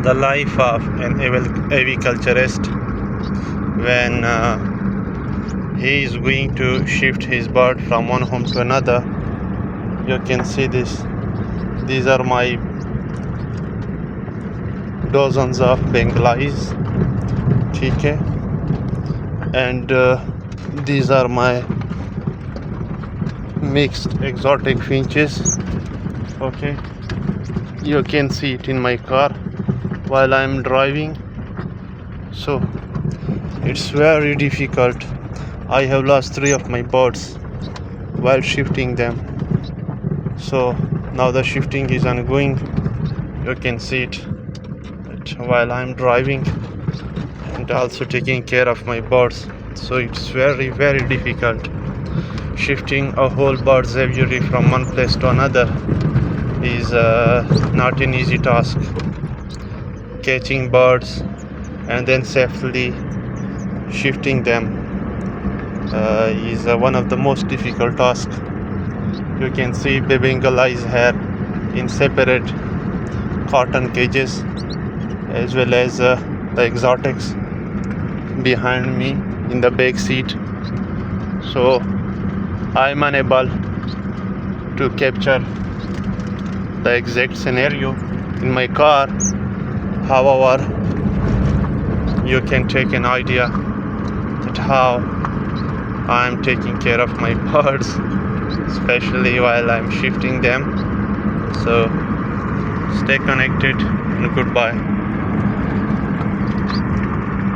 the life of an aviculturist when he is going to shift his bird from one home to another. You can see this. These are my dozens of Bengalis, okay, and these are my mixed exotic finches, okay. You can see it in my car while I'm driving. So it's very difficult. I have lost 3 of my birds while shifting them. So now the shifting is ongoing. You can see it while I'm driving and also taking care of my birds. So it's very difficult. Shifting a whole bird's aviary from one place to another is not an easy task. Catching birds and then safely shifting them is one of the most difficult tasks. You can see the Bengalis here in separate cotton cages, as well as the exotics behind me in the back seat. So I'm unable to capture the exact scenario in my car. However, you can take an idea at how I'm taking care of my birds, especially while I'm shifting them. So stay connected and goodbye.